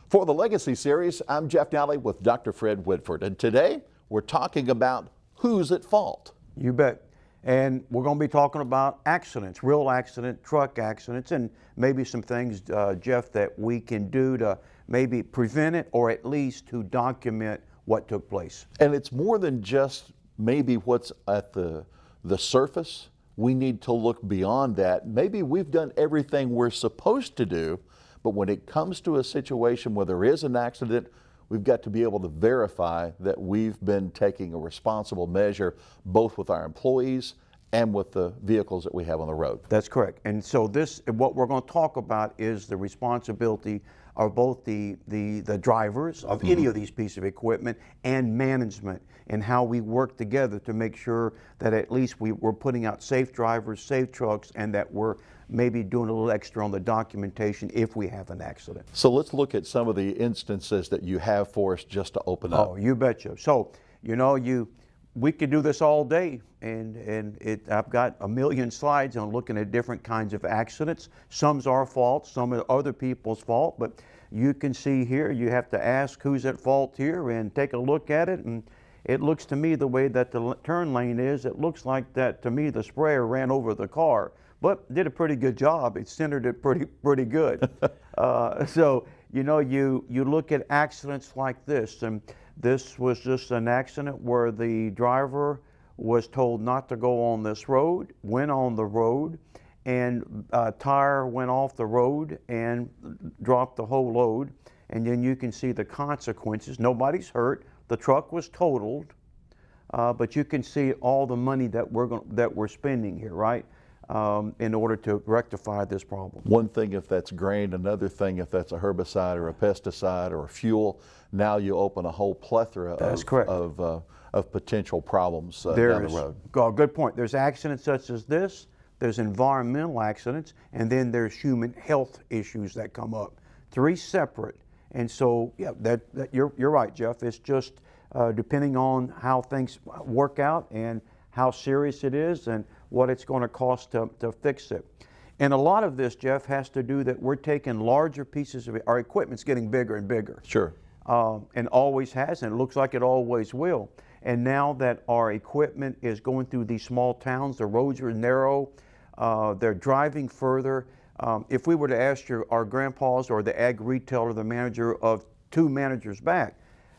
For the Legacy series, I'm Jeff Nally with Dr. Fred Whitford, and today we're talking about who's at fault. You bet. And we're going to be talking about accidents, real accident, truck accidents, and maybe some things, Jeff, that we can do to maybe prevent it or at least to document what took place. And it's more than just maybe what's at the surface. We need to look beyond that. Maybe we've done everything we're supposed to do, but when it comes to a situation where there is an accident, we've got to be able to verify that we've been taking a responsible measure, both with our employees and with the vehicles that we have on the road. That's correct. And so what we're going to talk about is the responsibility of both the drivers of any of these pieces of equipment and management, and how we work together to make sure that at least we're putting out safe drivers, safe trucks, and that we're maybe doing a little extra on the documentation if we have an accident. So let's look at some of the instances that you have for us just to open up. Oh, you betcha. So, we could do this all day, and I've got a million slides on looking at different kinds of accidents. Some's our fault, some are other people's fault, but you can see here, you have to ask who's at fault here and take a look at it. And it looks to me, the way that the turn lane is, it looks like that to me the sprayer ran over the car, but did a pretty good job. It centered it pretty good. So you look at accidents like this, and this was just an accident where the driver was told not to go on this road, went on the road, and a tire went off the road and dropped the whole load. And then you can see the consequences. Nobody's hurt. The truck was totaled, but you can see all the money that we're spending here, right? In order to rectify this problem. One thing if that's grain, another thing if that's a herbicide or a pesticide or a fuel. Now you open a whole plethora of potential problems down the road. Good point. There's accidents such as this, there's environmental accidents, and then there's human health issues that come up. Three separate. And so, yeah, you're right, Jeff. It's just depending on how things work out and how serious it is and what it's going to cost to fix it. And a lot of this, Jeff, has to do that we're taking larger pieces of it. Our equipment's getting bigger and bigger. Sure. And always has, and it looks like it always will. And now that our equipment is going through these small towns, the roads are narrow, they're driving further. If we were to ask our grandpas or the ag retailer, the manager of 2 managers back,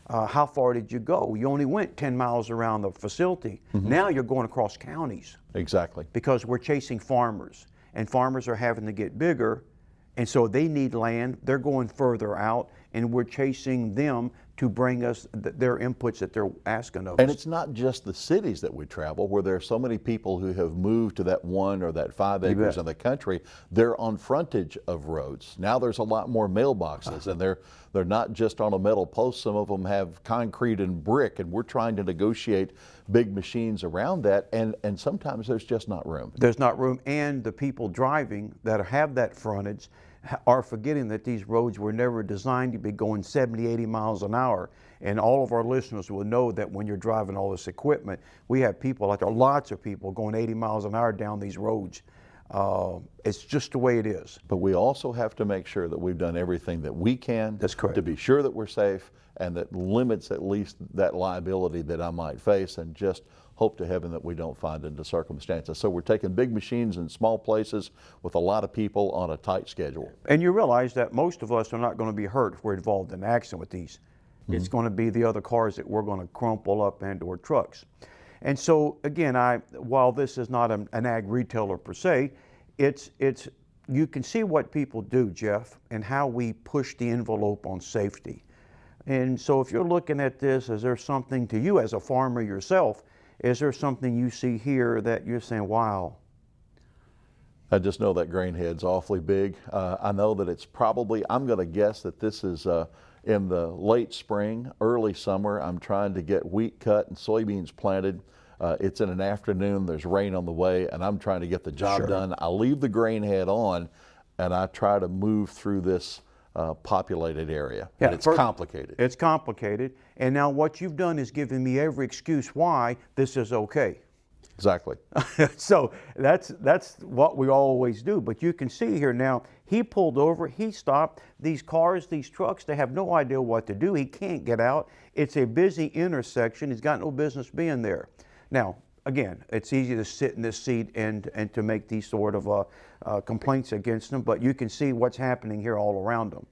how far did you go? You only went 10 miles around the facility. Now you're going across counties. Exactly. Because we're chasing farmers, and farmers are having to get bigger, and so they need land. They're going further out, and we're chasing them to bring us their inputs that they're asking of us. And it's not just the cities that we travel, where there are so many people who have moved to that 1 or that 5 acres in the country. They're on frontage of roads. Now there's a lot more mailboxes, and they're not just on a metal post. Some of them have concrete and brick, and we're trying to negotiate big machines around that, and sometimes there's just not room. There's not room, and the people driving that have that frontage are forgetting that these roads were never designed to be going 70, 80 miles an hour. And all of our listeners will know that when you're driving all this equipment, we have people out there, lots of people going 80 miles an hour down these roads. It's just the way it is. But we also have to make sure that we've done everything that we can to be sure that we're safe, and that limits at least that liability that I might face, and just hope to heaven that we don't find into circumstances. So we're taking big machines in small places with a lot of people on a tight schedule. And you realize that most of us are not going to be hurt if we're involved in an accident with these. It's going to be the other cars that we're going to crumple up, and/or trucks. And so again, while this is not an ag retailer per se, you can see what people do, Jeff, and how we push the envelope on safety. And so if you're looking at this, is there something to you as a farmer yourself, is there something you see here that you're saying, wow? I just know that grain head's awfully big. I know that it's probably, I'm going to guess that this is in the late spring, early summer. I'm trying to get wheat cut and soybeans planted. It's in an afternoon, there's rain on the way, and I'm trying to get the job done. I leave the grain head on, and I try to move through this populated area. Yeah, and it's complicated. It's complicated. And now what you've done is given me every excuse why this is okay. Exactly. So that's what we always do. But you can see here now, he pulled over, he stopped. These cars, these trucks, they have no idea what to do. He can't get out. It's a busy intersection. He's got no business being there. Now, again, it's easy to sit in this seat and to make these sort of complaints against him, but you can see what's happening here all around him.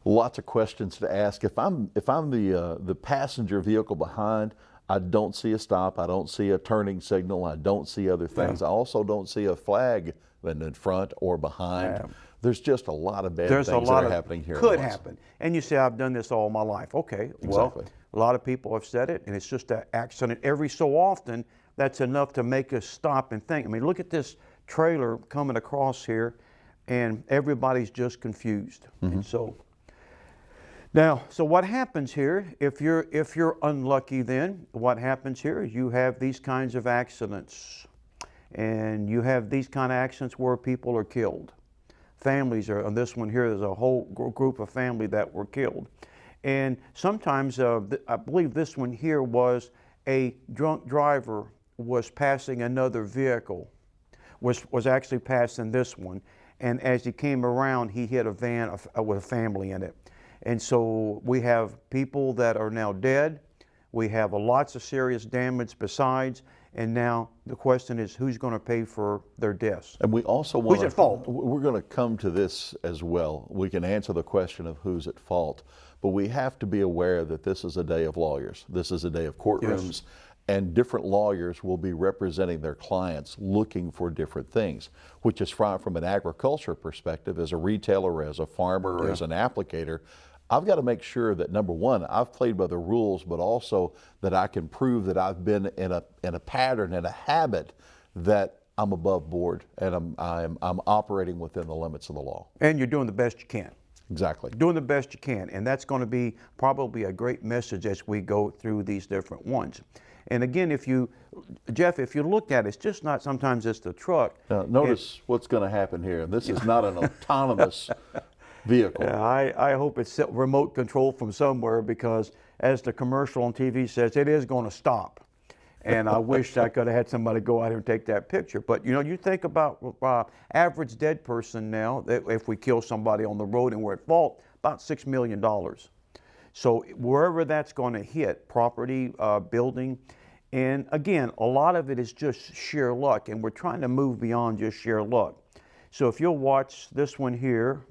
Lots of questions to ask. If I'm the passenger vehicle behind, I don't see a stop. I don't see a turning signal. I don't see other things. I also don't see a flag in front or behind. There's just a lot of bad things that are happening here. Could happen. And you say, I've done this all my life. Okay, well, Exactly. a lot of people have said it, and it's just an accident every so often. That's enough to make us stop and think. I mean, look at this trailer coming across here, and everybody's just confused. And so what happens here, if you're unlucky, then what happens here is you have these kinds of accidents, and you have these kind of accidents where people are killed. Families are, on this one here, there's a whole group of family that were killed. And sometimes, I believe this one here was a drunk driver was passing another vehicle, was actually passing this one. And as he came around, he hit a van with a family in it. And so we have people that are now dead. We have lots of serious damage besides. And now the question is, who's going to pay for their deaths? And we also want Who's at fault? We're going to come to this as well. We can answer the question of who's at fault, but we have to be aware that this is a day of lawyers. This is a day of courtrooms, and different lawyers will be representing their clients looking for different things, which is from an agriculture perspective, as a retailer, as a farmer, or as an applicator. I've got to make sure that, number one, I've played by the rules, but also that I can prove that I've been in a pattern and a habit that I'm above board and I'm operating within the limits of the law. And you're doing the best you can. Exactly. Doing the best you can. And that's going to be probably a great message as we go through these different ones. And again, Jeff, if you look at it, it's just not sometimes it's the truck. Now, notice what's going to happen here. This is not an autonomous vehicle. Yeah, I hope it's remote control from somewhere, because as the commercial on TV says, it is going to stop. And I wish I could have had somebody go out here and take that picture. But you think about average dead person now, if we kill somebody on the road and we're at fault, about $6 million. So wherever that's going to hit, property, building, and again, a lot of it is just sheer luck, and we're trying to move beyond just sheer luck. So if you'll watch this one here,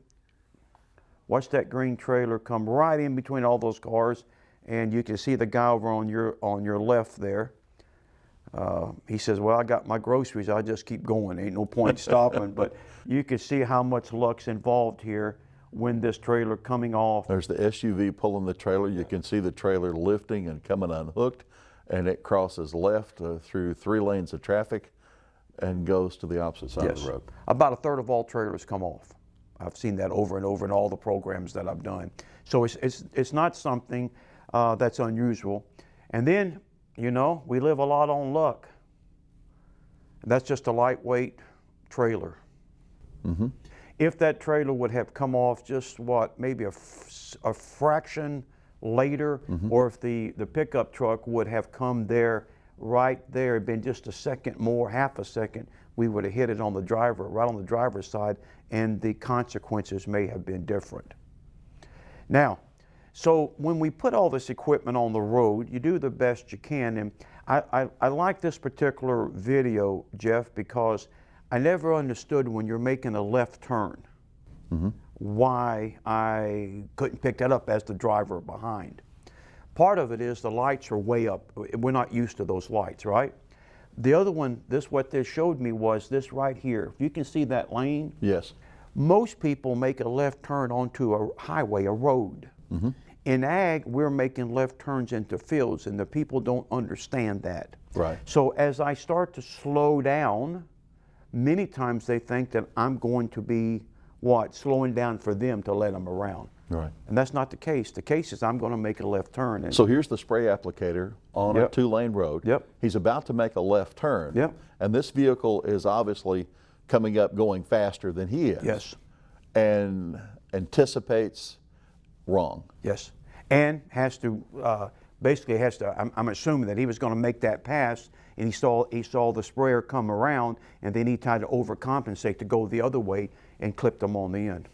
watch that green trailer come right in between all those cars, and you can see the guy over on your left there. He says, well, I got my groceries, I'll just keep going, ain't no point stopping. But you can see how much luck's involved here when this trailer coming off. There's the SUV pulling the trailer. You can see the trailer lifting and coming unhooked, and it crosses left through 3 lanes of traffic and goes to the opposite side of the road. About a third of all trailers come off. I've seen that over and over in all the programs that I've done. So it's not something that's unusual. And then, we live a lot on luck. That's just a lightweight trailer. Mm-hmm. If that trailer would have come off just maybe a fraction later, or if the pickup truck would have come there, right there, been just a second more, half a second, we would have hit it on the driver, right on the driver's side, and the consequences may have been different. Now, so when we put all this equipment on the road, you do the best you can. And I like this particular video, Jeff, because I never understood when you're making a left turn, why I couldn't pick that up as the driver behind. Part of it is the lights are way up. We're not used to those lights, right? The other one, what this showed me was this right here. If you can see that lane. Yes. Most people make a left turn onto a highway, a road. In ag, we're making left turns into fields, and the people don't understand that. Right. So as I start to slow down, many times they think that I'm going to be, slowing down for them to let them around. Right. And that's not the case. The case is I'm going to make a left turn. So here's the spray applicator on a 2-lane road. Yep. He's about to make a left turn. Yep. And this vehicle is obviously coming up, going faster than he is. Yes. And anticipates wrong. Yes. And has to basically has to, I'm assuming that he was going to make that pass, and he saw the sprayer come around, and then he tried to overcompensate to go the other way and clipped them on the end.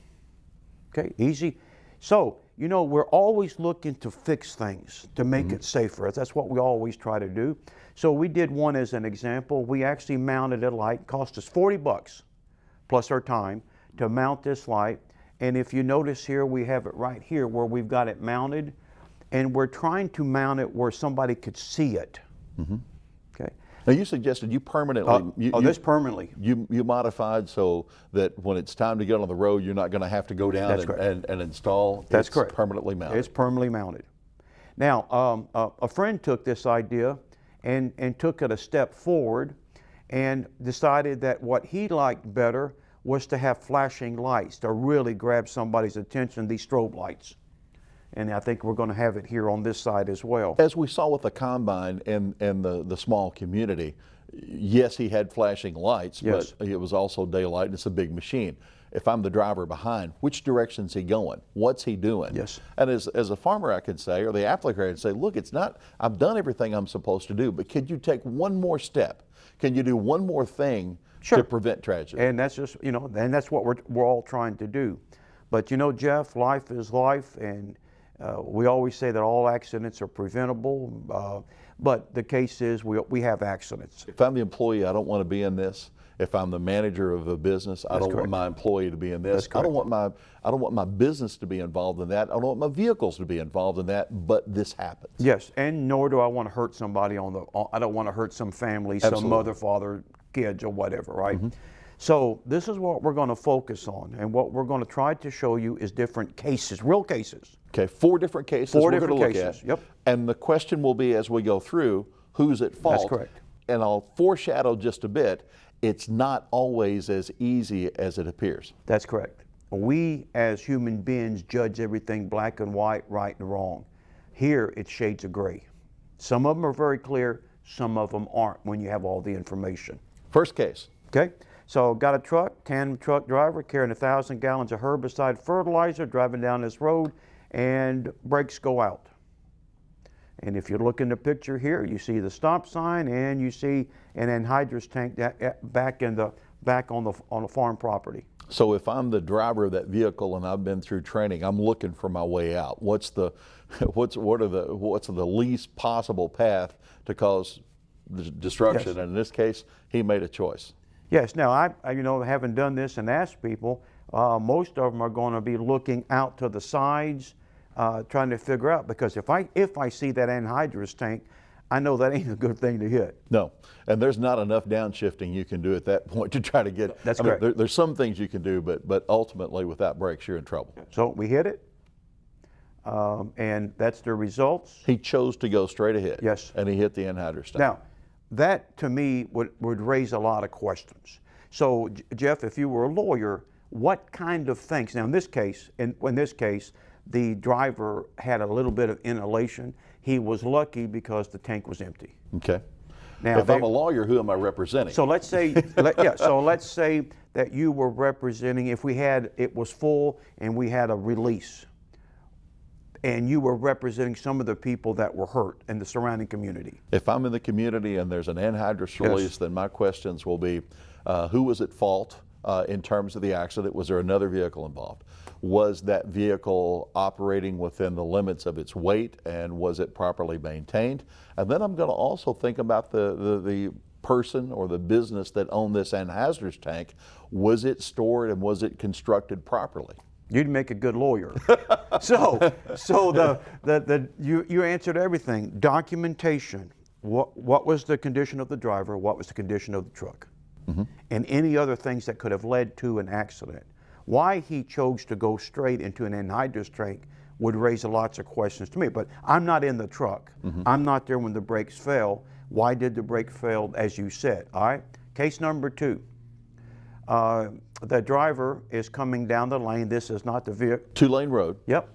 Okay, easy. So, you know, we're always looking to fix things to make it safer. That's what we always try to do. So we did one as an example. We actually mounted a light. It cost us $40 plus our time to mount this light. And if you notice here, we have it right here where we've got it mounted, and we're trying to mount it where somebody could see it. Okay. Now you suggested you permanently. This permanently. You modified so that when it's time to get on the road, you're not going to have to go down That's correct. and install. That's it's correct. Permanently mounted. It's permanently mounted. Now, a friend took this idea and took it a step forward and decided that what he liked better was to have flashing lights to really grab somebody's attention, these strobe lights. And I think we're going to have it here on this side as well. As we saw with the combine and the small community, yes, he had flashing lights, Yes. but it was also daylight, and it's a big machine. If I'm the driver behind, which direction's he going? What's he doing? Yes. And as a farmer, I can say, or the applicator, I can say, look, it's not, I've done everything I'm supposed to do, but could you take one more step? Can you do one more thing to prevent tragedy? And that's just, you know, and that's what we're all trying to do. But you know, Jeff, life is life, and we always say that all accidents are preventable, but the case is we have accidents. If I'm the employee, I don't want to be in this. If I'm the manager of a business, I don't want my employee to be in this. I don't want my business to be involved in that. I don't want my vehicles to be involved in that, but this happens. Yes, and nor do I want to hurt somebody I don't want to hurt some family, some mother, father, kids, or whatever, right? So this is what we're going to focus on, and what we're going to try to show you is different cases, real cases. Okay, 4 different cases Four we're different going to look cases, at. yep. And the question will be, as we go through, who's at fault? That's correct. And I'll foreshadow just a bit, it's not always as easy as it appears. That's correct. We as human beings judge everything black and white, right and wrong. Here it's shades of gray. Some of them are very clear, some of them aren't when you have all the information. First case. Okay, so got a truck, tandem truck driver carrying 1,000 gallons of herbicide fertilizer, driving down this road, and brakes go out. And if you look in the picture here, you see the stop sign, and you see an anhydrous tank back on the farm property. So if I'm the driver of that vehicle and I've been through training, I'm looking for my way out. What's the least possible path to cause destruction? Yes. And in this case, he made a choice. Yes. Now, I you know, having done this and asked people, most of them are going to be looking out to the sides, trying to figure out, because if I see that anhydrous tank, I know that ain't a good thing to hit. No, and there's not enough downshifting you can do at that point to try to get. That's correct. correct. There's some things you can do, but ultimately without brakes, you're in trouble. So we hit it, and that's the results. He chose to go straight ahead. Yes. And he hit the anhydrous tank. Now, that to me would raise a lot of questions. So, Jeff, if you were a lawyer, what kind of things? Now, in this case, the driver had a little bit of inhalation. He was lucky because the tank was empty. Okay. Now, if I'm a lawyer, who am I representing? So let's say, so let's say that you were representing, if it was full and we had a release, and you were representing some of the people that were hurt in the surrounding community. If I'm in the community and there's an anhydrous release, then my questions will be, who was at fault in terms of the accident? Was there another vehicle involved? Was that vehicle operating within the limits of its weight, and was it properly maintained? And then I'm going to also think about the person or the business that owned this anhydrous tank. Was it stored and was it constructed properly? You'd make a good lawyer. So you answered everything. Documentation. What was the condition of the driver? What was the condition of the truck? And any other things that could have led to an accident. Why he chose to go straight into an anhydrous tank would raise lots of questions to me. But I'm not in the truck. I'm not there when the brakes fail. Why did the brake fail, as you said? All right. Case number 2. The driver is coming down the lane. This is not the vehicle. 2-lane road. Yep.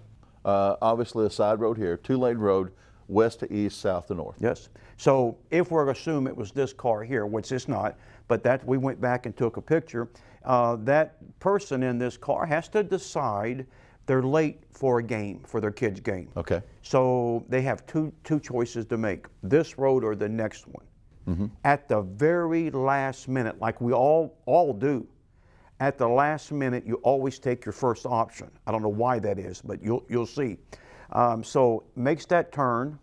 Obviously a side road here. 2-lane road, west to east, south to north. Yes. So if we're to assume it was this car here, which it's not, but that we went back and took a picture, that person in this car has to decide They're late for a game, for their kid's game. Okay. So they have two choices to make, this road or the next one. At the very last minute, like we all do, at the last minute, you always take your first option. I don't know why that is, but you'll see. So makes that turn,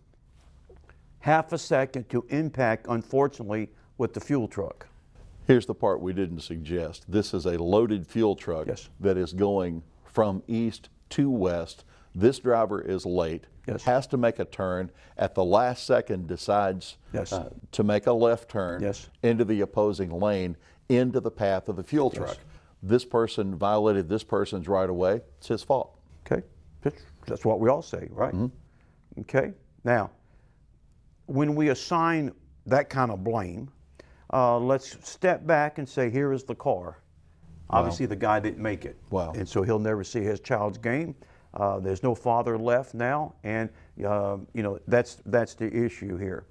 half a second to impact, unfortunately, with the fuel truck. Here's the part we didn't suggest. This is a loaded fuel truck Yes. that is going from east to west. This driver is late, Yes. has to make a turn. At the last second, decides Yes. to make a left turn Yes. into the opposing lane, into the path of the fuel truck. This person violated this person's right of way. It's his fault. Okay, that's what we all say, right? Okay, now, when we assign that kind of blame, let's step back and say, here is the car. Obviously, the guy didn't make it. Wow. And so he'll never see his child's game. There's no father left now, and that's the issue here.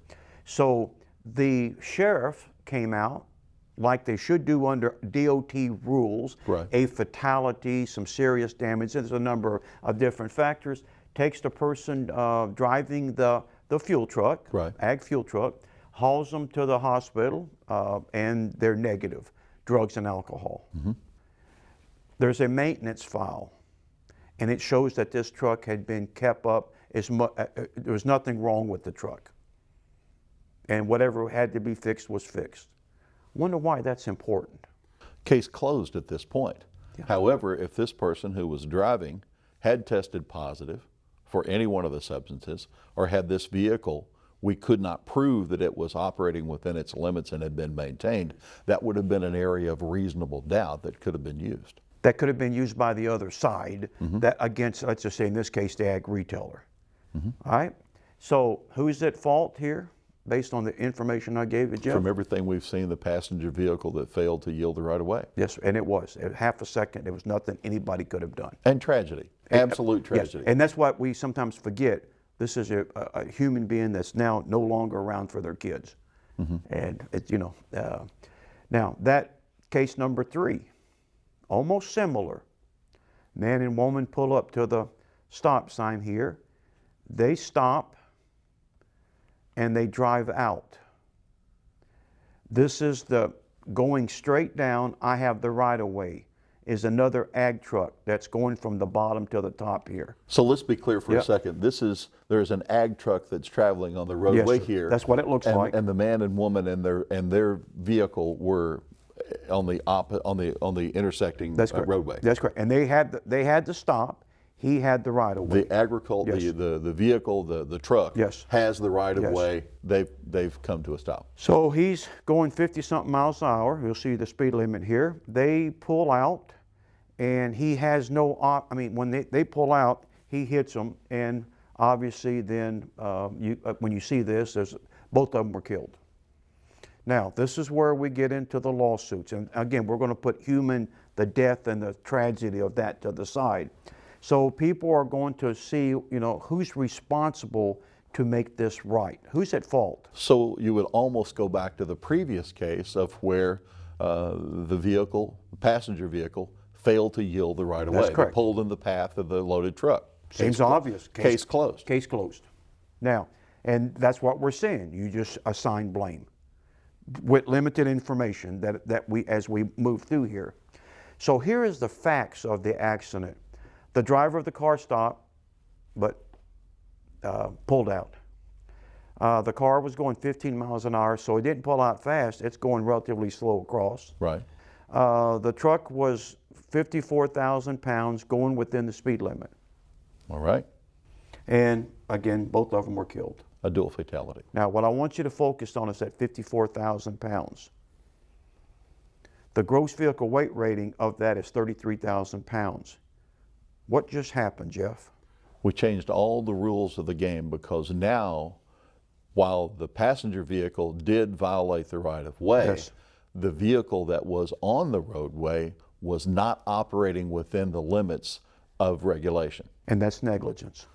So the sheriff came out, like they should do under DOT rules, Right. a fatality, some serious damage. There's a number of different factors. Takes the person driving the fuel truck, Right. ag fuel truck, hauls them to the hospital, and they're negative, drugs and alcohol. There's a maintenance file, and it shows that this truck had been kept up. There was nothing wrong with the truck, and whatever had to be fixed was fixed. Wonder why that's important. Case closed at this point. However, if this person who was driving had tested positive for any one of the substances, or had this vehicle, we could not prove that it was operating within its limits and had been maintained, that would have been an area of reasonable doubt that could have been used. That could have been used by the other side, that against, let's just say in this case, the ag retailer. All right? So who's at fault here, based on the information I gave you, Jeff? From everything we've seen, the passenger vehicle that failed to yield the right of way. Yes, and it was. At half a second, there was nothing anybody could have done. And tragedy, absolute Yes, tragedy. and that's what we sometimes forget. This is a human being that's now no longer around for their kids. And, now that case number 3, almost similar. Man and woman pull up to the stop sign here. They stop and they drive out. This is the going straight down, I have the right of way, is another ag truck that's going from the bottom to the top here. So let's be clear for Yep. a second. There's an ag truck that's traveling on the roadway sir. here. That's what it looks like. And the man and woman and their vehicle were on the intersecting That's correct. roadway. That's correct. And they had to stop. He had the right of way. The agriculture, Yes. the vehicle, the truck Yes. has the right of Yes. way. They've come to a stop. So he's going 50-something miles an hour. You'll see the speed limit here. They pull out, and he has no when they pull out, he hits them, and obviously then when you see this, both of them were killed. Now, this is where we get into the lawsuits. And again, we're going to put the death and the tragedy of that to the side. So people are going to see, who's responsible to make this right. Who's at fault? So you would almost go back to the previous case of where the passenger vehicle, failed to yield the right of way. That's correct. They pulled in the path of the loaded truck. Seems obvious. Case closed. Case closed. Now, and that's what we're saying. You just assign blame with limited information that as we move through here. So here is the facts of the accident. The driver of the car stopped, but pulled out. The car was going 15 miles an hour, so it didn't pull out fast. It's going relatively slow across. Right. The truck was 54,000 pounds, going within the speed limit. All right. And again, both of them were killed. A dual fatality. Now, what I want you to focus on is that 54,000 pounds. The gross vehicle weight rating of that is 33,000 pounds. What just happened, Jeff? We changed all the rules of the game because now, while the passenger vehicle did violate the right of way, Yes. the vehicle that was on the roadway was not operating within the limits of regulation. And that's negligence.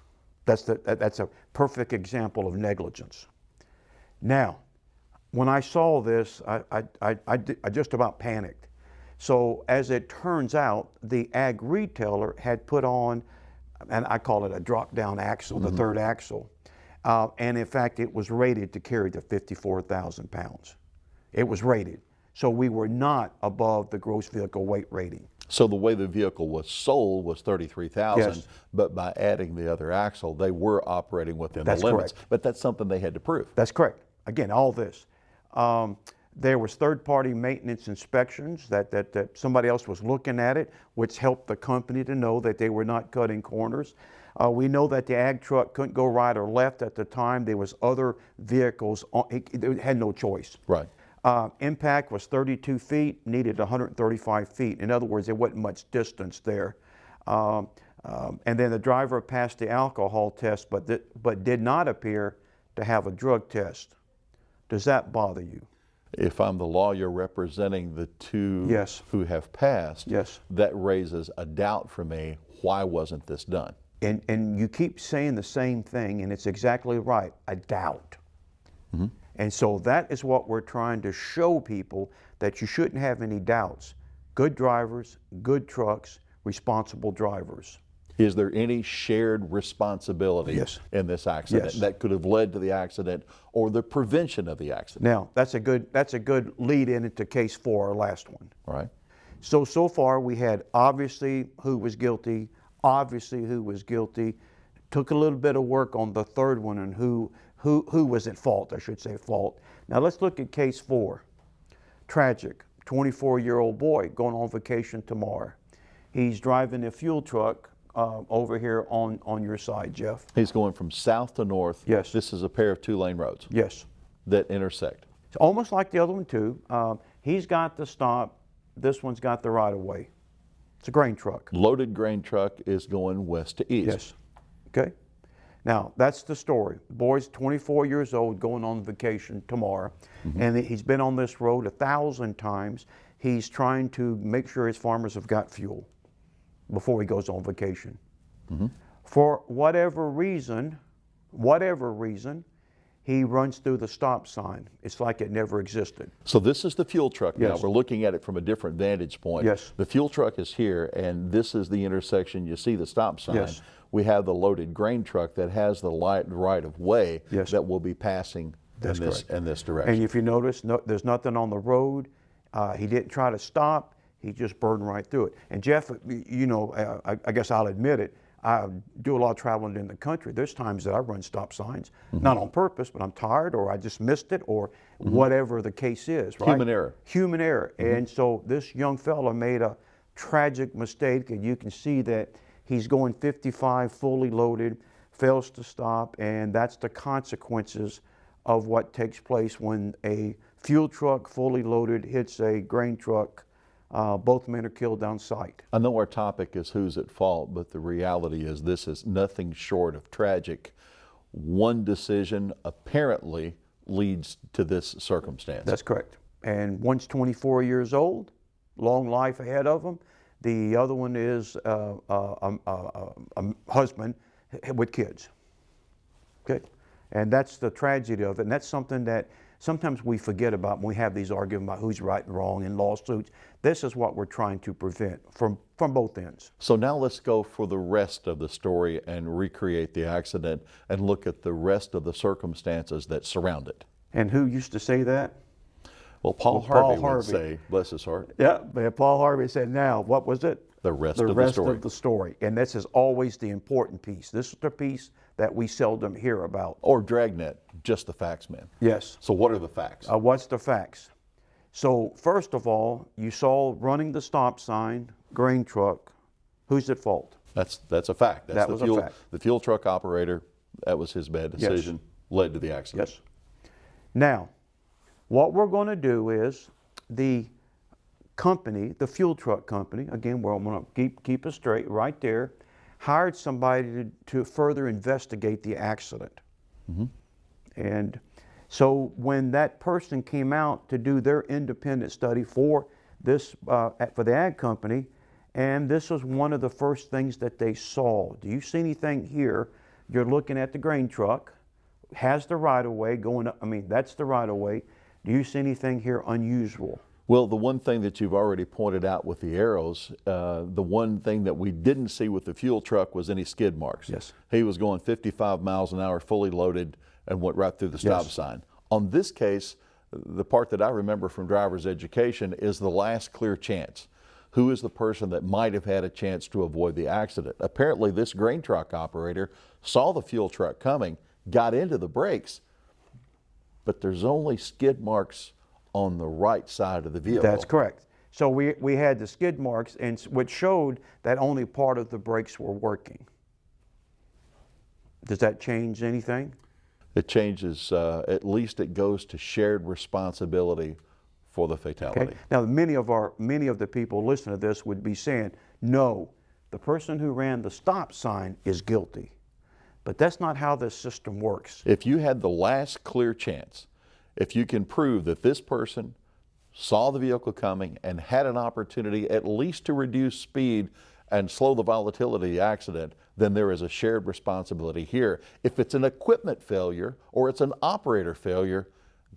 That's a perfect example of negligence. Now, when I saw this, I just about panicked. So as it turns out, the ag retailer had put on and I call it a drop down axle, the third axle. And in fact, it was rated to carry to 54,000 pounds. It was rated. So we were not above the gross vehicle weight rating. So the way the vehicle was sold was 33,000, Yes. but by adding the other axle, they were operating within That's the limits. correct. But that's something they had to prove. That's correct. Again, all this. There was third-party maintenance inspections that somebody else was looking at it, which helped the company to know that they were not cutting corners. We know that the ag truck couldn't go right or left at the time. There was other vehicles, it had no choice. Right. Impact was 32 feet, needed 135 feet. In other words, there wasn't much distance there. And then the driver passed the alcohol test, but did not appear to have a drug test. Does that bother you? If I'm the lawyer representing the two Yes. who have passed, Yes. that raises a doubt for me. Why wasn't this done? And you keep saying the same thing, and it's exactly right, a doubt. And so that is what we're trying to show people, that you shouldn't have any doubts. Good drivers, good trucks, responsible drivers. Is there any shared responsibility Yes. in this accident Yes. that could have led to the accident or the prevention of the accident? Now, that's a good lead in into case 4, our last one. All right. So far we had obviously who was guilty, obviously who was guilty. Took a little bit of work on the third one and who was at fault, I should say fault. Now let's look at case 4. Tragic, 24-year-old boy going on vacation tomorrow. He's driving a fuel truck over here on your side, Jeff. He's going from south to north. Yes. This is a pair of 2-lane roads Yes. that intersect. It's almost like the other one too. He's got the stop, this one's got the right of way. It's a grain truck. Loaded grain truck is going west to east. Yes. Okay. Now, that's the story. The boy's 24 years old, going on vacation tomorrow, and he's been on this road 1,000 times. He's trying to make sure his farmers have got fuel before he goes on vacation. For whatever reason, he runs through the stop sign. It's like it never existed. So this is the fuel truck now. Yes. We're looking at it from a different vantage point. Yes. The fuel truck is here, and this is the intersection. You see the stop sign. Yes. We have the loaded grain truck that has the right of way Yes. that will be passing That's in this direction. And if you notice, there's nothing on the road. He didn't try to stop. He just burned right through it. And Jeff, you know, I guess I'll admit it, I do a lot of traveling in the country. There's times that I run stop signs, not on purpose, but I'm tired or I just missed it or whatever the case is, right? Human error. Human error. And so this young fella made a tragic mistake, and you can see that he's going 55 fully loaded, fails to stop, and that's the consequences of what takes place when a fuel truck fully loaded hits a grain truck. Both men are killed on site. I know our topic is who's at fault, but the reality is this is nothing short of tragic. One decision apparently leads to this circumstance. That's correct. And one's 24 years old, long life ahead of him. The other one is a husband with kids. Okay? And that's the tragedy of it. And that's something that sometimes we forget about when we have these arguments about who's right and wrong in lawsuits. This is what we're trying to prevent from both ends. So now let's go for the rest of the story and recreate the accident and look at the rest of the circumstances that surround it. And who used to say that? Well, Paul Harvey would say, bless his heart, Yeah, but Paul Harvey said, now, what was it? the rest The of the rest story. of the story. And this is always the important piece. This is the piece that we seldom hear about. Or Dragnet, just the facts, man. Yes. So what are the facts? What's the facts? So first of all, you saw running the stop sign, grain truck. Who's at fault? That's a fact. That's That the was a fuel, fact. The fuel truck operator, that was his bad decision, led to the accident. Yes. Now, what we're going to do is the company, the fuel truck company, again, we're going to keep it straight right there, hired somebody to further investigate the accident. And so when that person came out to do their independent study for this, for the ag company, and this was one of the first things that they saw. Do you see anything here? You're looking at the grain truck, has the right of way going up. I mean, that's the right of way. Do you see anything here unusual? Well, the one thing that you've already pointed out with the arrows, the one thing that we didn't see with the fuel truck was any skid marks. Yes. He was going 55 miles an hour fully loaded and went right through the stop Yes. sign. On this case, the part that I remember from driver's education is the last clear chance. Who is the person that might have had a chance to avoid the accident? Apparently, this grain truck operator saw the fuel truck coming, got into the brakes, but there's only skid marks on the right side of the vehicle. That's correct. So we had the skid marks, and which showed that only part of the brakes were working. Does that change anything? It changes, at least it goes to shared responsibility for the fatality. Okay. Now, many of the people listening to this would be saying, no, the person who ran the stop sign is guilty. But that's not how this system works. If you had the last clear chance, if you can prove that this person saw the vehicle coming and had an opportunity at least to reduce speed and slow the volatility of the accident, then there is a shared responsibility here. If it's an equipment failure or it's an operator failure,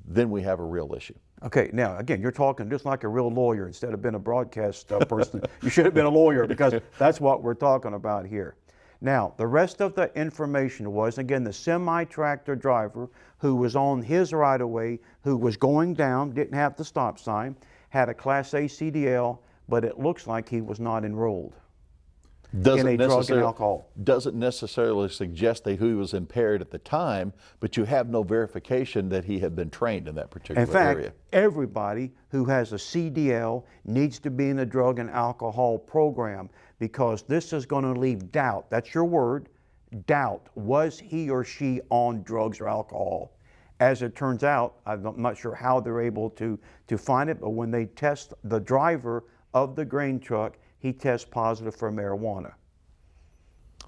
then we have a real issue. Okay, now again, you're talking just like a real lawyer instead of being a broadcast person. You should have been a lawyer, because that's what we're talking about here. Now, the rest of the information was, again, the semi-tractor driver who was on his right-of-way, who was going down, didn't have the stop sign, had a Class A CDL, but it looks like he was not enrolled in a drug and alcohol. Doesn't necessarily suggest that he was impaired at the time, but you have no verification that he had been trained in that particular In fact, area. everybody who has a CDL needs to be in a drug and alcohol program, because this is going to leave doubt. That's your word, doubt. Was he or she on drugs or alcohol? As it turns out, I'm not sure how they're able to find it, but when they test the driver of the grain truck, he tests positive for marijuana.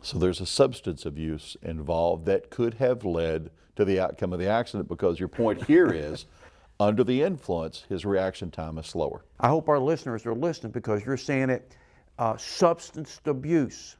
So there's a substance abuse involved that could have led to the outcome of the accident, because your point here is, under the influence, his reaction time is slower. I hope our listeners are listening, because you're saying it, substance abuse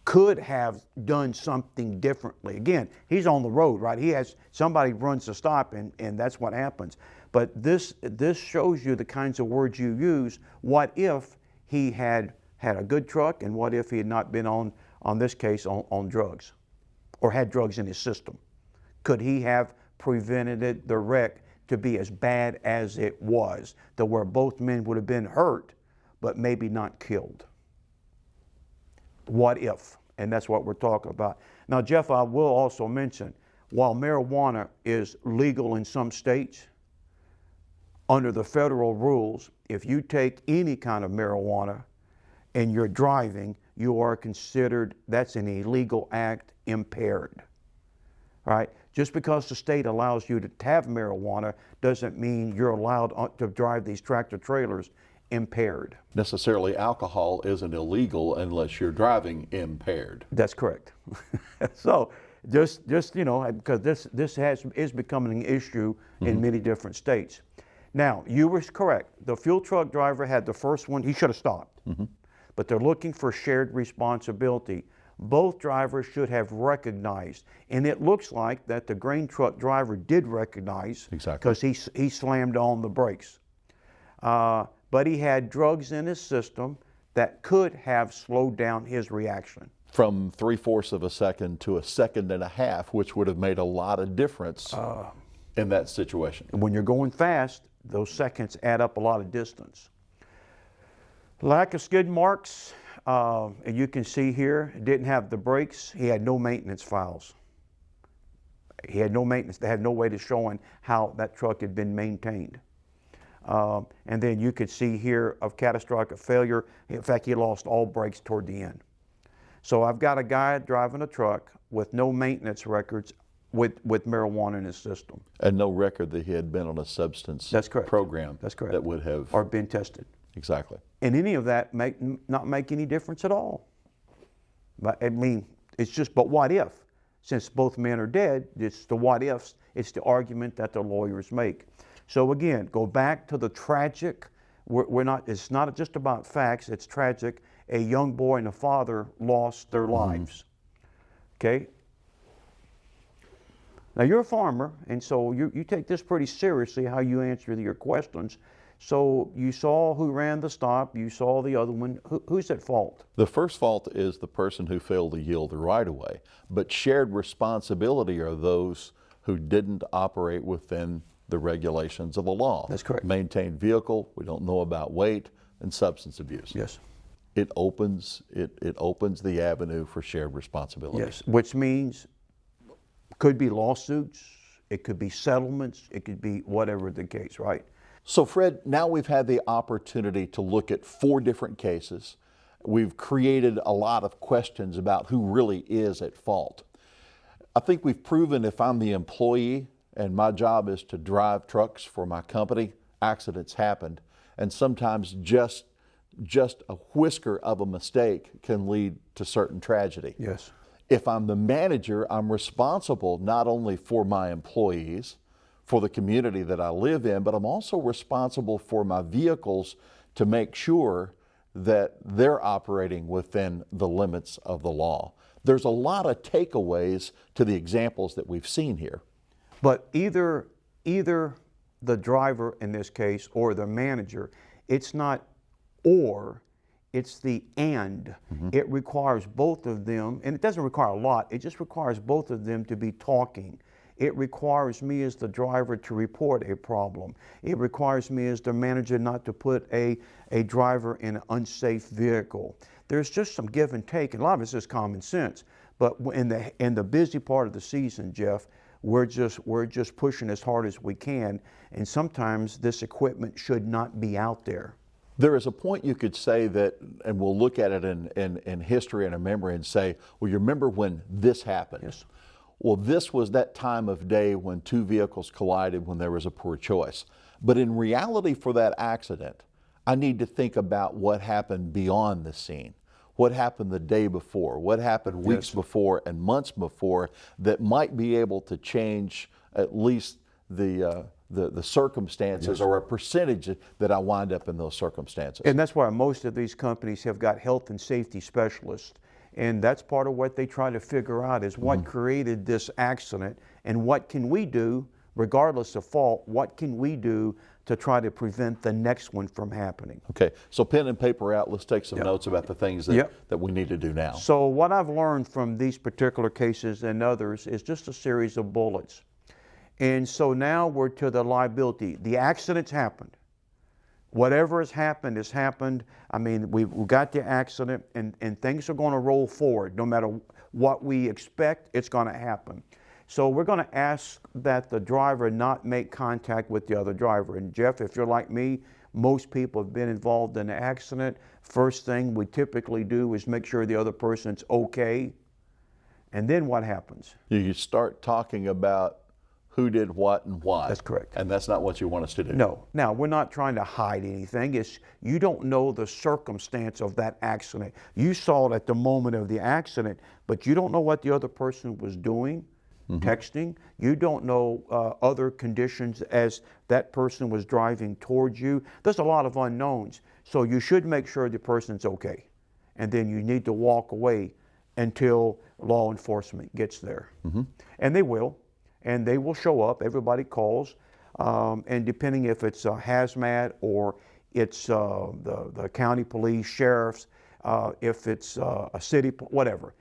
could have done something differently. Again, he's on the road, right? He has, somebody runs the stop, and that's what happens. But this shows you the kinds of words you use. What if he had a good truck, and what if he had not been on this case, on drugs, or had drugs in his system? Could he have prevented the wreck to be as bad as it was, to where both men would have been hurt, but maybe not killed? What if? And that's what we're talking about. Now, Jeff, I will also mention, while marijuana is legal in some states, under the federal rules, if you take any kind of marijuana and you're driving, you are considered, that's an illegal act, impaired. Right? Just because the state allows you to have marijuana doesn't mean you're allowed to drive these tractor trailers impaired. Necessarily, alcohol isn't illegal unless you're driving impaired. That's correct. So just you know, because this is becoming an issue in many different states. Now, you were correct. The fuel truck driver had the first one. He should have stopped. But they're looking for shared responsibility. Both drivers should have recognized, and it looks like that the grain truck driver did recognize, Exactly, because he slammed on the brakes. But he had drugs in his system that could have slowed down his reaction. From 3/4 of a second to 1.5 seconds, which would have made a lot of difference in that situation. When you're going fast, those seconds add up a lot of distance. Lack of skid marks, and you can see here, didn't have the brakes. He had no maintenance files. He had no maintenance. They had no way to show how that truck had been maintained. And then you could see here of catastrophic failure. In fact, he lost all brakes toward the end. So I've got a guy driving a truck with no maintenance records, with marijuana in his system. And no record that he had been on a substance That's correct. program. That's correct. That would have. Or been tested. Exactly. And any of that not make any difference at all. But I mean, it's just, but what if? Since both men are dead, it's the what ifs, it's the argument that the lawyers make. So again, go back to the tragic, it's not just about facts, it's tragic. A young boy and a father lost their lives. Okay? Now you're a farmer, and so you take this pretty seriously, how you answer your questions. So you saw who ran the stop, you saw the other one. Who's at fault? The first fault is the person who failed to yield the right of way, but shared responsibility are those who didn't operate within the regulations of the law. That's correct. Maintained vehicle, we don't know about weight, and substance abuse. Yes. It opens the avenue for shared responsibility. Yes, which means could be lawsuits, it could be settlements, it could be whatever the case, right? So Fred, now we've had the opportunity to look at 4 different cases. We've created a lot of questions about who really is at fault. I think we've proven if I'm the employee and my job is to drive trucks for my company, accidents happened. And sometimes just a whisker of a mistake can lead to certain tragedy. Yes. If I'm the manager, I'm responsible not only for my employees, for the community that I live in, but I'm also responsible for my vehicles to make sure that they're operating within the limits of the law. There's a lot of takeaways to the examples that we've seen here. But either the driver in this case or the manager, it's not or, it's the and. It requires both of them, and it doesn't require a lot, it just requires both of them to be talking. It requires me as the driver to report a problem. It requires me as the manager not to put a driver in an unsafe vehicle. There's just some give and take, and a lot of it's just common sense. But in the busy part of the season, Jeff, we're just pushing as hard as we can, and sometimes this equipment should not be out there. There is a point you could say that, and we'll look at it in history and in memory and say, well, you remember when this happened? Yes. Well, this was that time of day when 2 vehicles collided when there was a poor choice. But in reality for that accident, I need to think about what happened beyond the scene. What happened the day before? What happened weeks before and months before that might be able to change at least the circumstances or a percentage that I wind up in those circumstances. And that's why most of these companies have got health and safety specialists. And that's part of what they try to figure out is what created this accident and what can we do, regardless of fault, what can we do to try to prevent the next one from happening. Okay, so pen and paper out, let's take some notes about the things that we need to do now. So what I've learned from these particular cases and others is just a series of bullets. And so now we're to the liability. The accident's happened. Whatever has happened. I mean, we got the accident and things are going to roll forward. No matter what we expect, it's going to happen. So we're going to ask that the driver not make contact with the other driver. And Jeff, if you're like me, most people have been involved in an accident. First thing we typically do is make sure the other person's okay. And then what happens? You start talking about who did what and why. That's correct. And that's not what you want us to do. No. Now, we're not trying to hide anything. It's you don't know the circumstance of that accident. You saw it at the moment of the accident, but you don't know what the other person was doing, texting. You don't know other conditions as that person was driving towards you. There's a lot of unknowns. So you should make sure the person's okay. And then you need to walk away until law enforcement gets there. And they will. And they will show up, everybody calls, and depending if it's hazmat or it's the county police, sheriffs, if it's a city, whatever,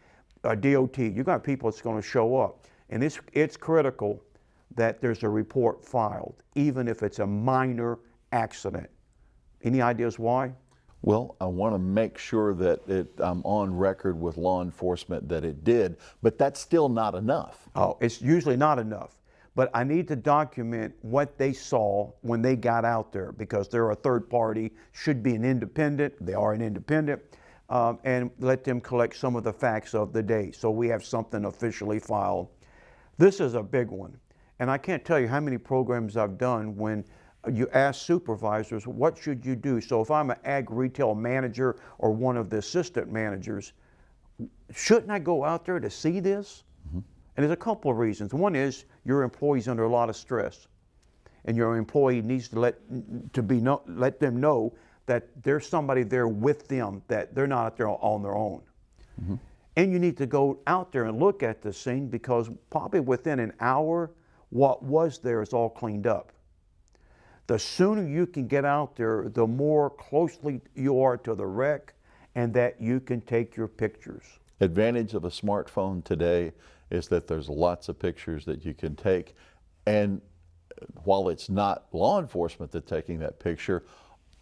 DOT, you got people that's going to show up. And it's critical that there's a report filed, even if it's a minor accident. Any ideas why? Well, I want to make sure that I'm on record with law enforcement that it did, but that's still not enough. Oh, it's usually not enough. But I need to document what they saw when they got out there because they're a third party, should be an independent, they are an independent, and let them collect some of the facts of the day so we have something officially filed. This is a big one. And I can't tell you how many programs I've done when you ask supervisors, what should you do? So if I'm an ag retail manager or one of the assistant managers, shouldn't I go out there to see this? And there's a couple of reasons. One is your employee's under a lot of stress, and your employee needs to let them know that there's somebody there with them, that they're not out there on their own. And you need to go out there and look at the scene, because probably within an hour, what was there is all cleaned up. The sooner you can get out there, the more closely you are to the wreck, and that you can take your pictures. Advantage of a smartphone today is that there's lots of pictures that you can take, and while it's not law enforcement that's taking that picture,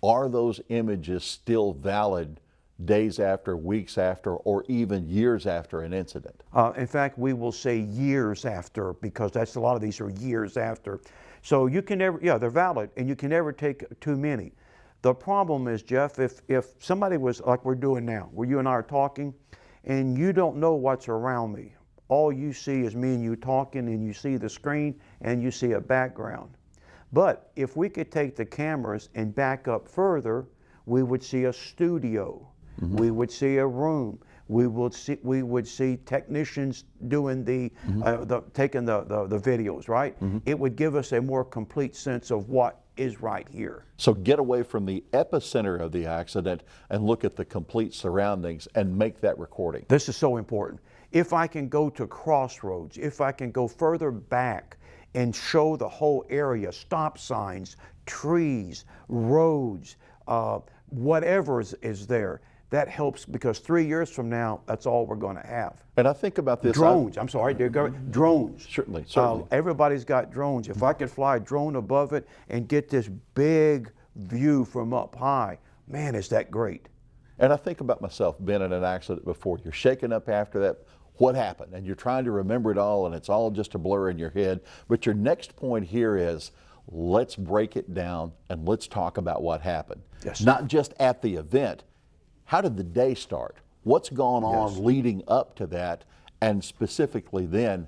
are those images still valid days after, weeks after, or even years after an incident? In fact, we will say years after, because that's a lot of these are years after. So you can never, yeah, they're valid, and you can never take too many. The problem is, Jeff, if somebody was like we're doing now, where you and I are talking, and you don't know what's around me. All you see is me and you talking, and you see the screen, and you see a background. But if we could take the cameras and back up further, we would see a studio. Mm-hmm. We would see a room. We would see technicians doing taking the videos, right? Mm-hmm. It would give us a more complete sense of what is right here. So get away from the epicenter of the accident and look at the complete surroundings and make that recording. This is so important. If I can go to crossroads, if I can go further back and show the whole area, stop signs, trees, roads, whatever is there, that helps, because 3 years from now, that's all we're going to have. And I think about this. Drones, I'm sorry, dear government, drones. Certainly. Everybody's got drones. If I could fly a drone above it and get this big view from up high, man, is that great. And I think about myself, been in an accident before. You're shaken up after that. What happened? And you're trying to remember it all, and it's all just a blur in your head. But your next point here is, let's break it down and let's talk about what happened. Yes. Not just at the event. How did the day start? What's gone on leading up to that? And specifically then,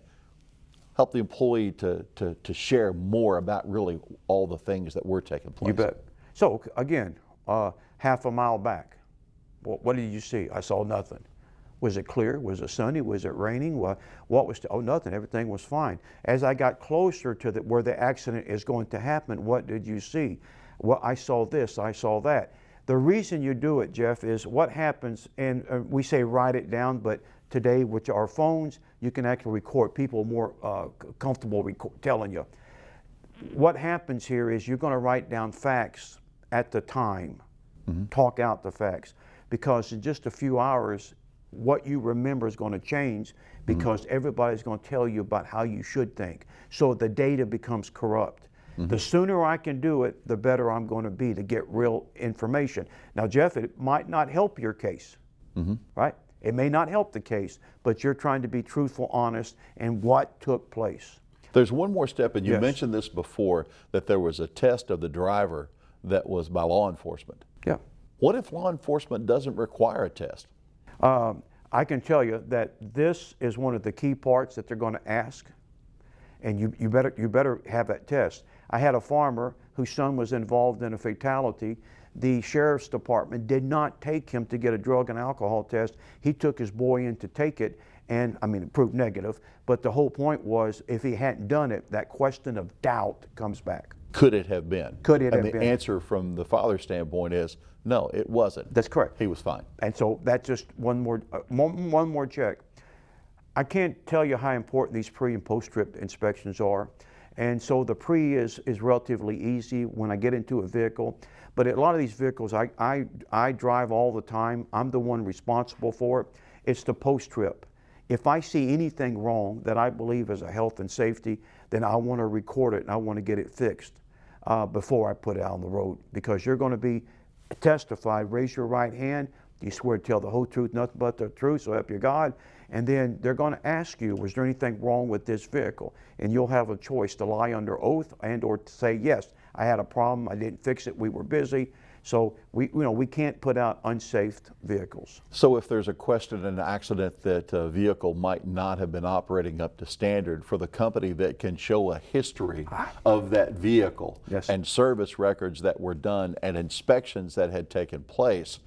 help the employee to share more about really all the things that were taking place. You bet. So again, half a mile back, what did you see? I saw nothing. Was it clear? Was it sunny? Was it raining? What was? Oh, nothing. Everything was fine. As I got closer to where the accident is going to happen, what did you see? Well, I saw this. I saw that. The reason you do it, Jeff, is what happens, and we say write it down, but today with our phones, you can actually record. People more comfortable telling you. What happens here is you're going to write down facts at the time, talk out the facts, because in just a few hours, what you remember is going to change, because everybody's going to tell you about how you should think. So the data becomes corrupt. The sooner I can do it, the better I'm going to be to get real information. Now, Jeff, it might not help your case, right? It may not help the case, but you're trying to be truthful, honest, and what took place. There's one more step, and you mentioned this before, that there was a test of the driver that was by law enforcement. Yeah. What if law enforcement doesn't require a test? I can tell you that this is one of the key parts that they're going to ask, and you better have that test. I had a farmer whose son was involved in a fatality. The sheriff's department did not take him to get a drug and alcohol test. He took his boy in to take it, and I mean, it proved negative, but the whole point was, if he hadn't done it, that question of doubt comes back. Could it have been? Could it have been? And the answer from the father's standpoint is, no, it wasn't. That's correct. He was fine. And so that's just one more check. I can't tell you how important these pre and post trip inspections are. And so the pre is relatively easy when I get into a vehicle. But a lot of these vehicles I drive all the time. I'm the one responsible for it. It's the post trip. If I see anything wrong that I believe is a health and safety, then I want to record it and I want to get it fixed before I put it out on the road. Because you're going to be testified. Raise your right hand. You swear to tell the whole truth, nothing but the truth, so help you God. And then they're going to ask you, was there anything wrong with this vehicle? And you'll have a choice to lie under oath and or to say, yes, I had a problem, I didn't fix it, we were busy. So we can't put out unsafe vehicles. So if there's a question in an accident that a vehicle might not have been operating up to standard, for the company that can show a history of that vehicle and service records that were done and inspections that had taken place,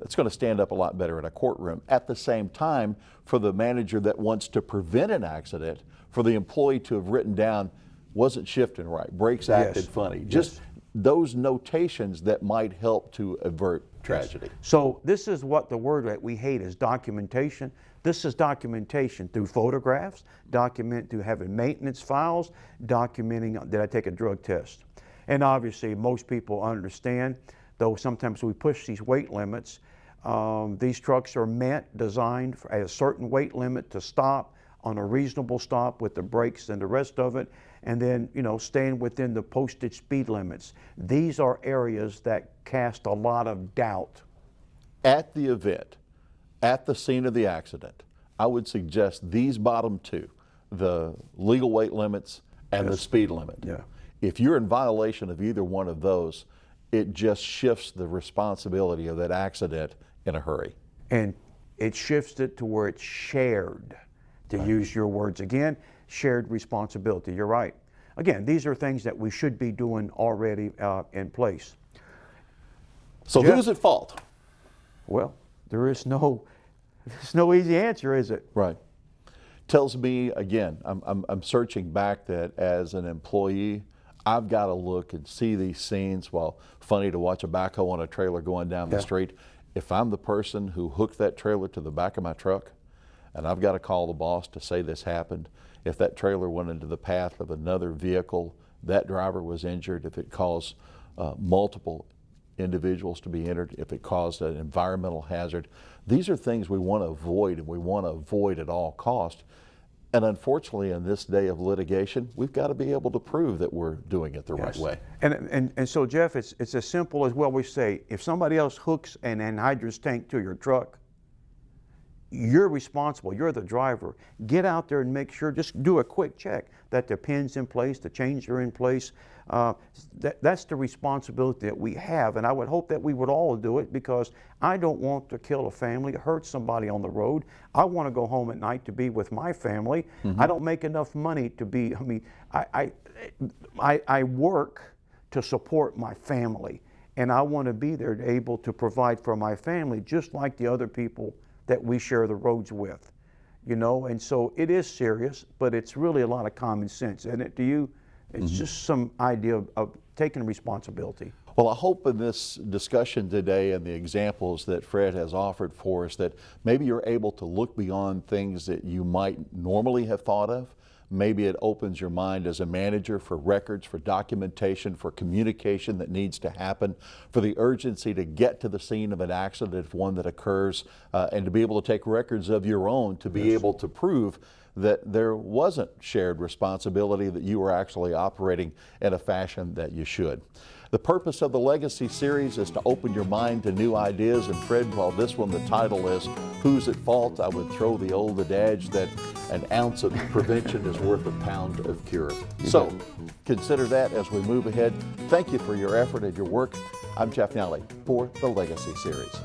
it's going to stand up a lot better in a courtroom. At the same time, for the manager that wants to prevent an accident, for the employee to have written down, wasn't shifting right, brakes acted funny. Just those notations that might help to avert tragedy. So this is what the word that we hate is documentation. This is documentation through photographs, through having maintenance files, documenting did I take a drug test. And obviously most people understand, though sometimes we push these weight limits, these trucks are designed at a certain weight limit to stop on a reasonable stop with the brakes and the rest of it, and then, you know, staying within the posted speed limits. These are areas that cast a lot of doubt. At the event, at the scene of the accident, I would suggest these bottom two, the legal weight limits and the speed limit. Yeah. If you're in violation of either one of those, it just shifts the responsibility of that accident in a hurry. And it shifts it to where it's shared, to use your words again, shared responsibility. You're right. Again, these are things that we should be doing already in place. So Jeff? who's at fault? Well, there's no easy answer, is it? Right. Tells me, again, I'm searching back that as an employee, I've got to look and see these scenes. While funny to watch a backhoe on a trailer going down the street, if I'm the person who hooked that trailer to the back of my truck, and I've got to call the boss to say this happened, if that trailer went into the path of another vehicle, that driver was injured, if it caused multiple individuals to be injured, if it caused an environmental hazard, these are things we want to avoid, and we want to avoid at all cost. And unfortunately, in this day of litigation, we've got to be able to prove that we're doing it the right way. And so, Jeff, it's as simple as, well, we say, if somebody else hooks an anhydrous tank to your truck, you're responsible, you're the driver. Get out there and make sure, just do a quick check that the pin's in place, the chains are in place. That's the responsibility that we have, and I would hope that we would all do it, because I don't want to kill a family, hurt somebody on the road. I want to go home at night to be with my family. I don't make enough money to be, I work to support my family, and I want to be there able to provide for my family just like the other people that we share the roads with, you know. And so it is serious, but it's really a lot of common sense. And it to you, it's just some idea of taking responsibility. Well, I hope in this discussion today and the examples that Fred has offered for us that maybe you're able to look beyond things that you might normally have thought of. Maybe it opens your mind as a manager for records, for documentation, for communication that needs to happen, for the urgency to get to the scene of an accident if one that occurs, and to be able to take records of your own to be able to prove that there wasn't shared responsibility, that you were actually operating in a fashion that you should. The purpose of the Legacy series is to open your mind to new ideas, and Fred, while this one, the title is Who's at Fault, I would throw the old adage that an ounce of prevention is worth a pound of cure. So consider that as we move ahead. Thank you for your effort and your work. I'm Jeff Nally for the Legacy series.